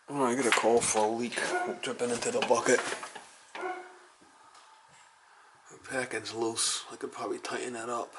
Oh, I get a call for a leak dripping into the bucket. The packing's loose. I could probably tighten that up.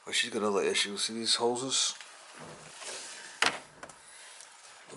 But she's got other issues. See these hoses?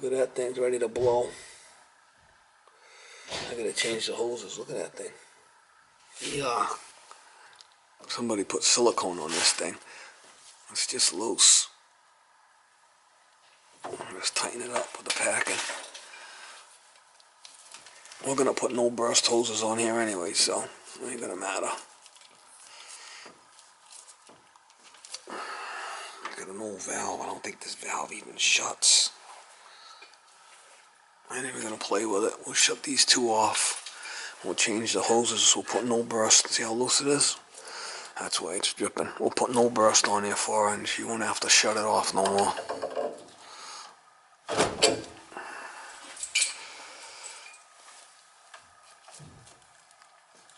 Look at that thing's ready to blow. I gotta change the hoses. Look at that thing. Yeah. Somebody put silicone on this thing. It's just loose. Just tighten it up with the packing. We're gonna put no burst hoses on here anyway, so it ain't gonna matter. Got an old valve. I don't think this valve even shuts. I ain't even gonna play with it. We'll shut these two off. We'll change the hoses. We'll put no burst. See how loose it is? That's why it's dripping. We'll put no burst on there for her, and she won't have to shut it off no more.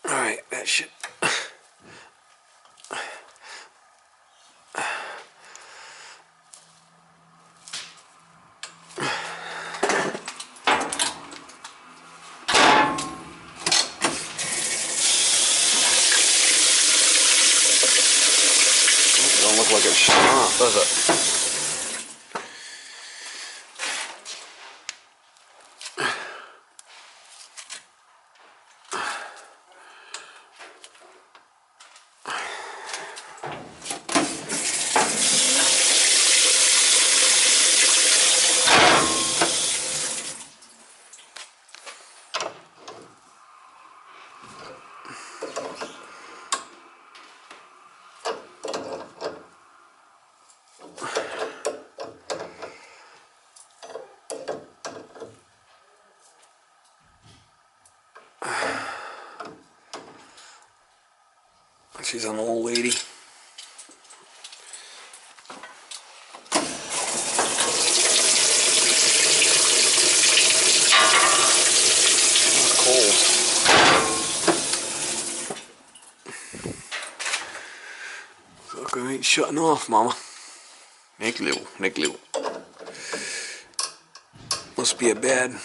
Alright, that should... Don't look like it's shut off, does it? She's an old lady. It's cold. Look, I ain't shutting off, Mama. Make little, make little. Must be a bad.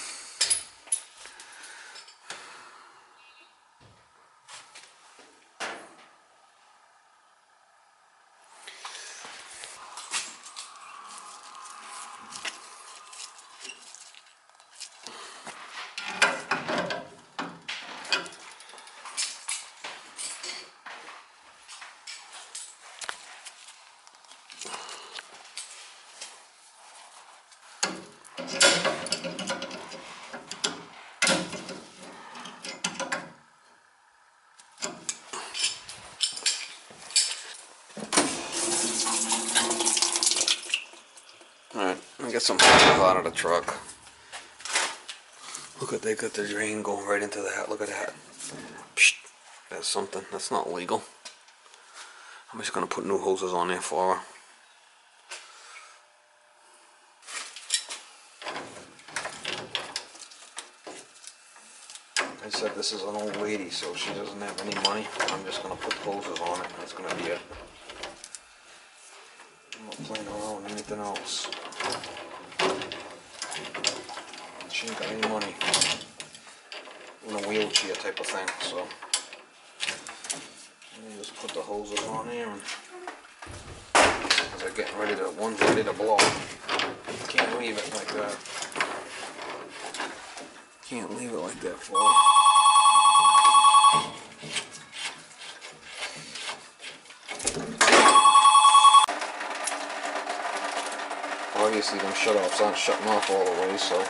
Alright, let me get some hoses out of the truck. Look at, they got the drain going right into that. Look at that. Psst. That's something. That's not legal. I'm just gonna put new hoses on there for her. I said this is an old lady, so she doesn't have any money. I'm just gonna put hoses on it, and that's gonna be it. I'm not playing around with anything else. She ain't got any money. In a wheelchair type of thing, so let me just put the hoses on here, and as they're getting ready to, one's ready to blow. Can't leave it like that. Can't leave it like that for her. Obviously them shut-offs aren't shutting off all the way, so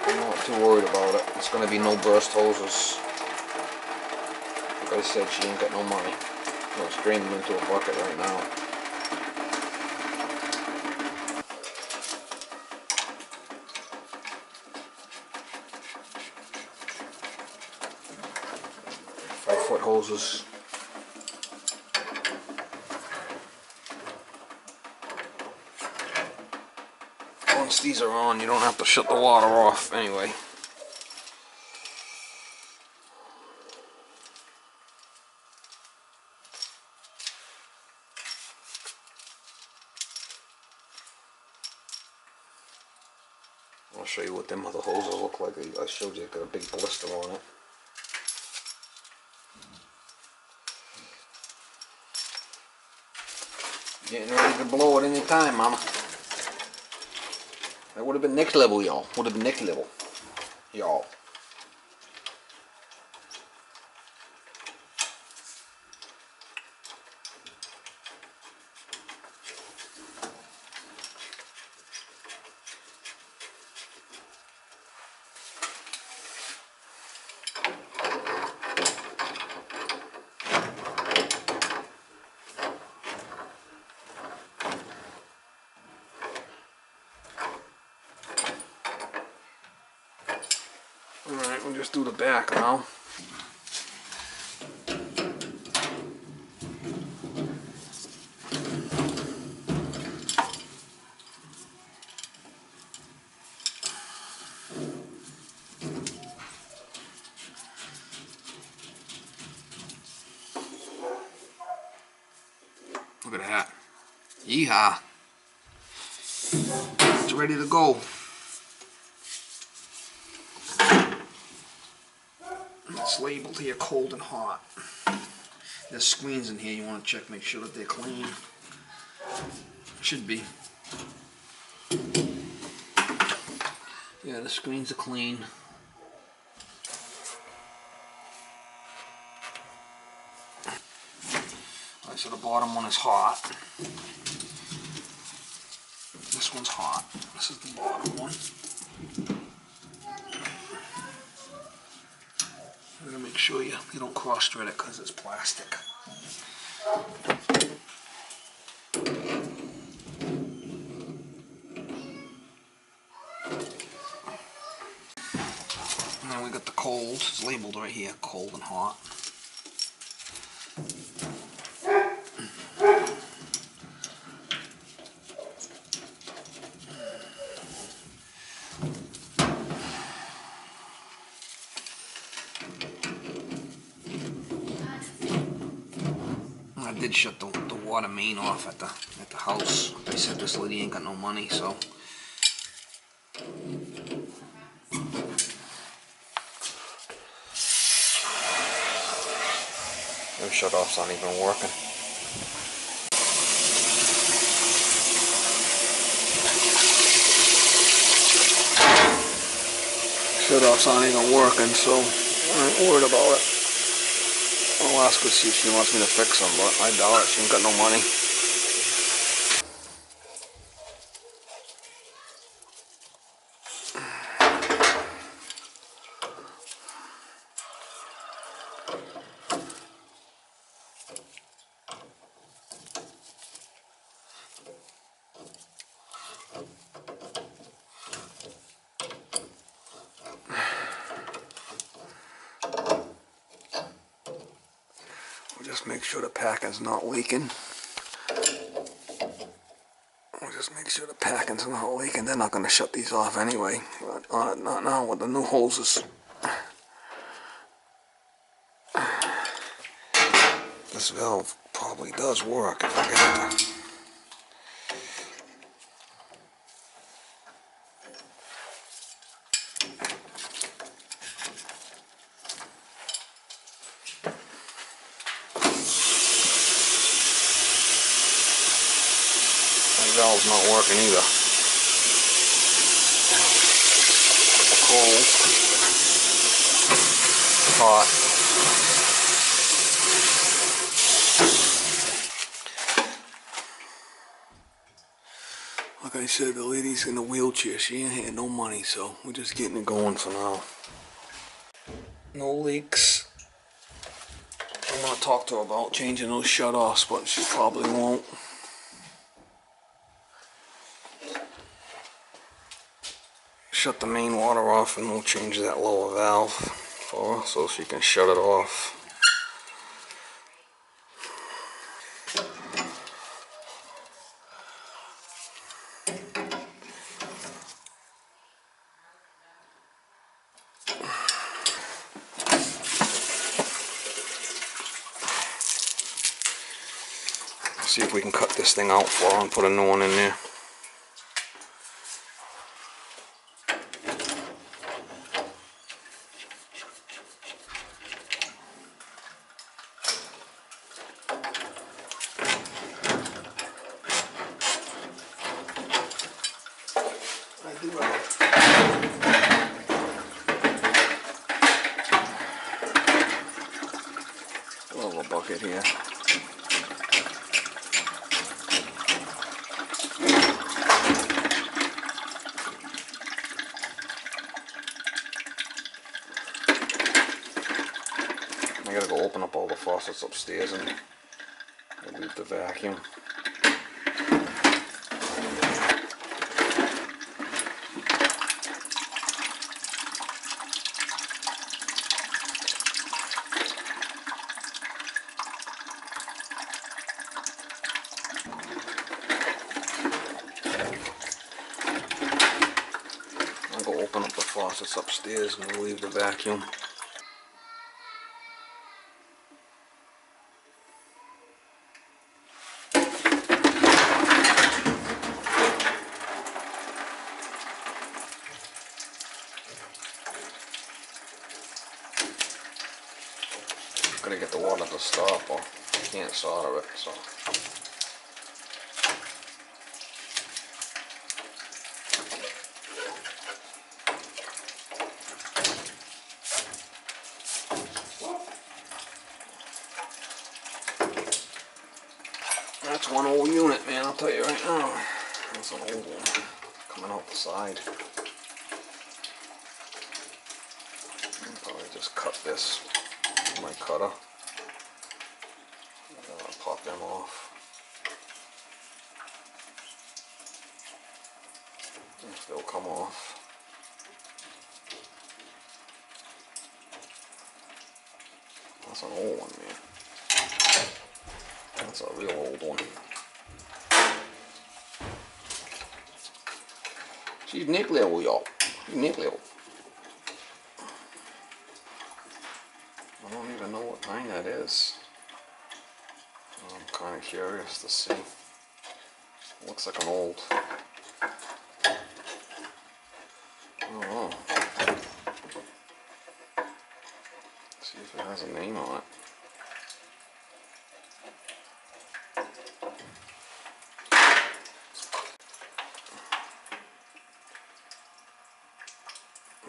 I'm not too worried about it. It's going to be no burst hoses. Like I said, she ain't got no money. I'm going to drain them into a bucket right now. Foot hoses. Once these are on, you don't have to shut the water off anyway. I'll show you what them other hoses look like. I showed you, got a big blister on it. Getting ready to blow it any time, mama. That would have been next level, y'all. Would have been next level, y'all. Alright, we'll just do the back now. Look at that. Yeehaw. It's ready to go. It's labeled here cold and hot. There's screens in here you want to check, make sure that they're clean. Should be. Yeah, the screens are clean. Alright, so the bottom one is hot. This one's hot. This is the bottom one. I'm gonna make sure you don't cross-thread it because it's plastic. And then we got the cold. It's labeled right here, cold and hot. I did shut the water main off at the house. They said this lady ain't got no money, so. Them shut-offs aren't even working. Shut-offs aren't even working, so I ain't worried about it. I'll ask her to see if she wants me to fix them, but I doubt it. She ain't got no money. Just make sure the packing's not leaking. We'll just make sure the packing's not leaking. They're not going to shut these off anyway. But, not now with the new hoses. This valve probably does work if I get it. The valve's not working either. Cold. Hot. Like I said, the lady's in a wheelchair. She ain't had no money, so we're just getting it going for now. No leaks. I'm gonna talk to her about changing those shut-offs, but she probably won't. Shut the main water off and we'll change that lower valve for her so she can shut it off. See if we can cut this thing out for her and put a new one in there. Little bucket here. I gotta go open up all the faucets upstairs and leave the vacuum. I'll go open up the faucets upstairs and leave the vacuum. Gotta get the water to stop or I can't solder it, so. That's one old unit, man, I'll tell you right now. That's an old one coming out the side. I'll probably just cut this with my cutter. Pop them off. If they'll come off. That's an old one, man. That's a real old one. She's neatly old, y'all. She's neatly old. I don't even know what kind that is. I'm kind of curious to see. Looks like an old. I don't know. See if it has a name on it.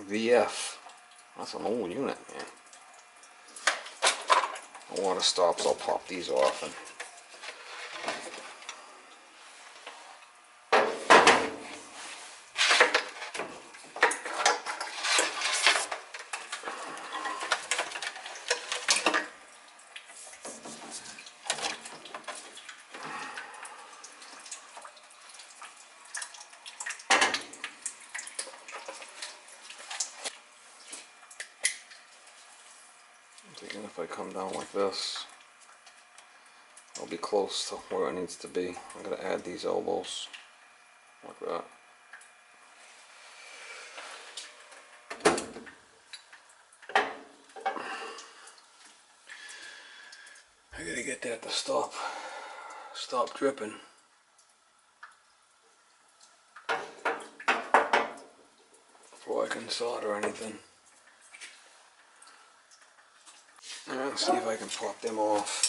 VF. That's an old unit, man. The water stops, I'll pop these off and thinking if I come down like this, I'll be close to where it needs to be. I'm going to add these elbows like that. I got to get that to stop dripping. Before I can solder anything. Let's see if I can pop them off.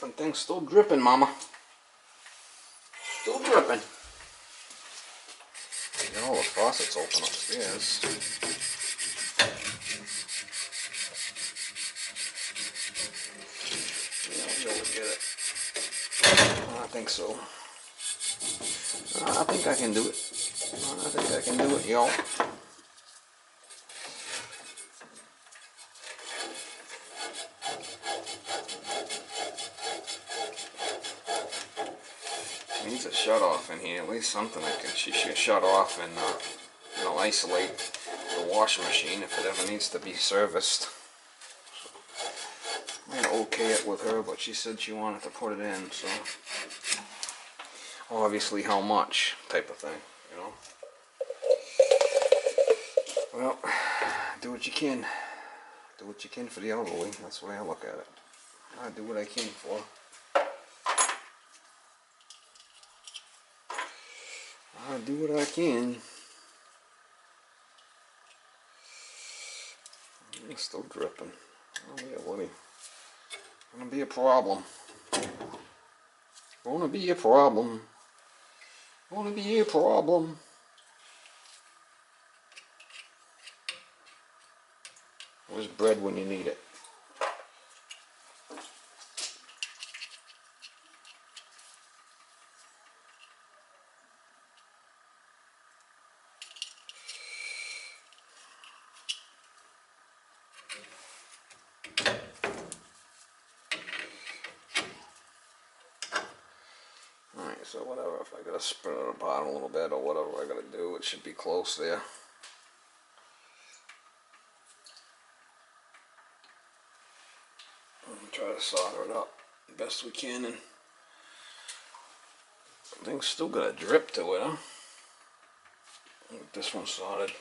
And thing's still dripping, Mama. Still dripping. You know, the faucet's open upstairs. Yeah, I'll be able to get it. I think so. I think I can do it. I think I can do it, y'all. Needs a shut off in here, at least something she should shut off and you know, isolate the washing machine if it ever needs to be serviced. So, I'm gonna okay it with her, but she said she wanted to put it in, so obviously how much type of thing, you know. Well, do what you can. Do what you can for the elderly. That's the way I look at it. I do what I can for. I do what I can. It's still dripping. Oh yeah, buddy. Gonna be a problem. Gonna be a problem. Gonna be a problem. Where's bread when you need it? Alright, so whatever, if I gotta spread it apart a little bit or whatever I gotta do, it should be close there. And try to solder it up the best we can, and thing's still got a drip to it, huh? Get this one soldered.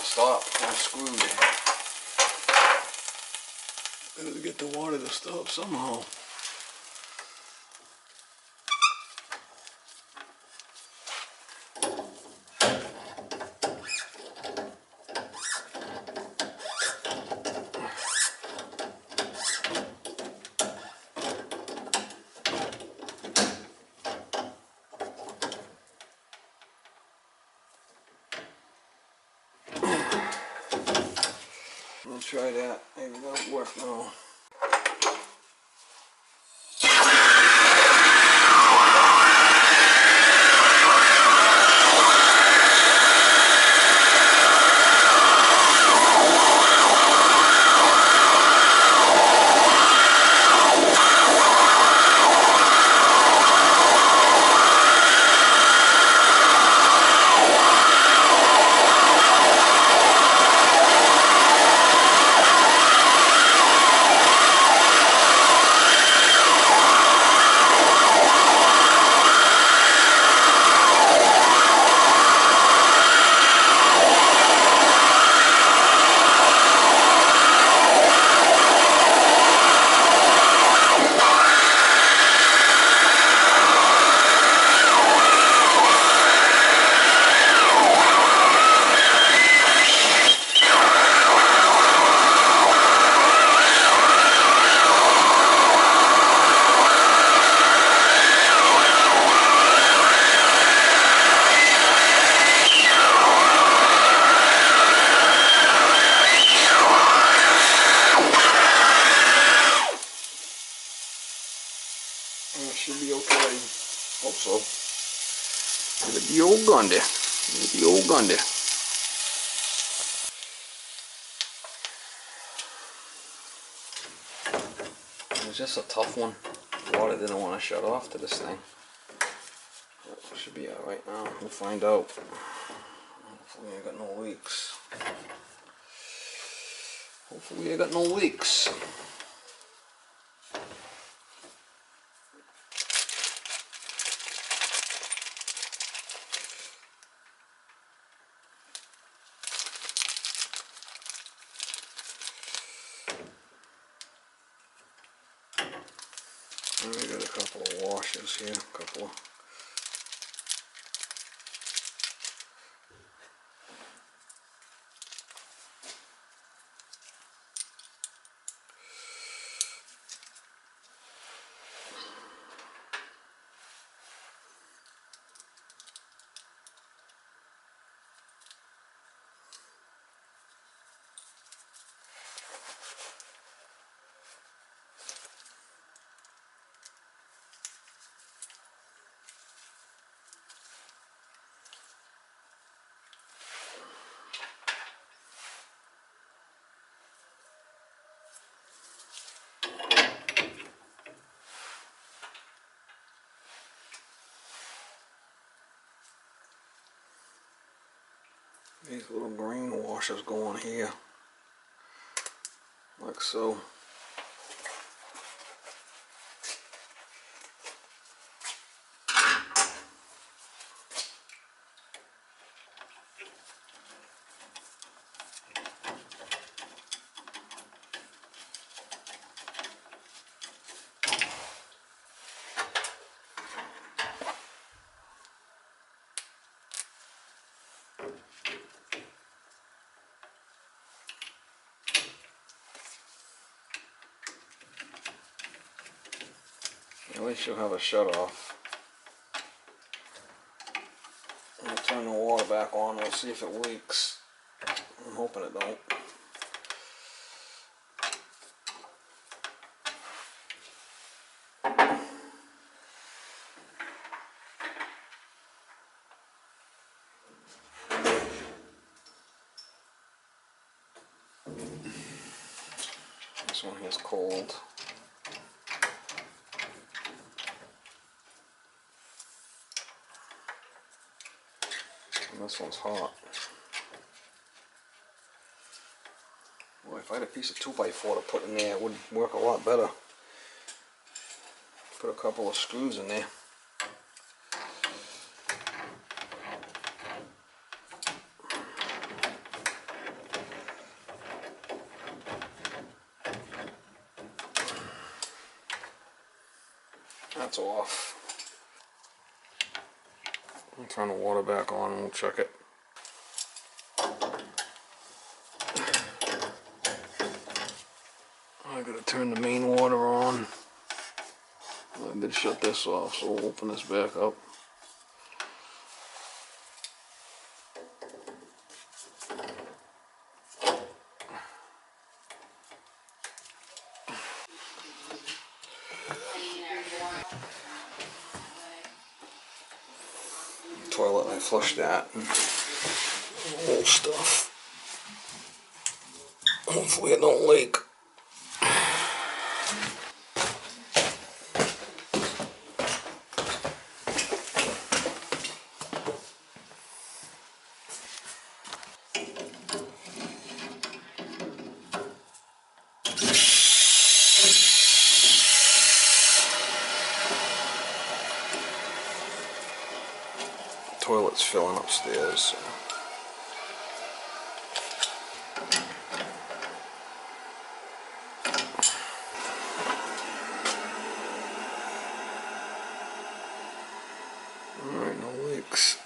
Stop. I'm screwed. Gotta get the water to stop somehow. I'll try that. Maybe that'll work now. Gundy. The old Gundy. It was just a tough one. The water didn't want to shut off to this thing. But it should be alright now. We'll find out. Hopefully I got no leaks. Hopefully I got no leaks. And we got a couple of washers here, a couple of. These little green washers go on here, like so. At least you'll have a shut off. I'll turn the water back on, we'll see if it leaks. I'm hoping it don't. This one here's cold. And this one's hot. Boy, if I had a piece of 2x4 to put in there, it would work a lot better. Put a couple of screws in there. That's off. I'll turn the water back on and we'll check it. I gotta turn the main water on. I did shut this off, so we'll open this back up. Toilet, I flushed that and old stuff. Hopefully it don't leak. Toilet's filling upstairs. So. Alright, no leaks.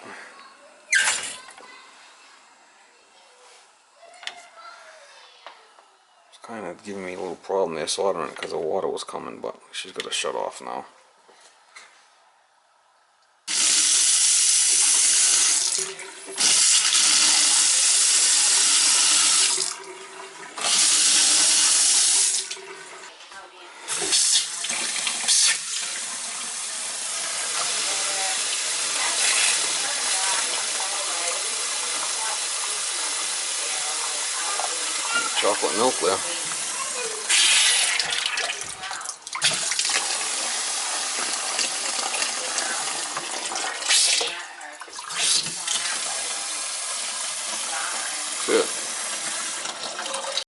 It's kind of giving me a little problem there soldering it because the water was coming, but she's got to shut off now. chocolate milk there.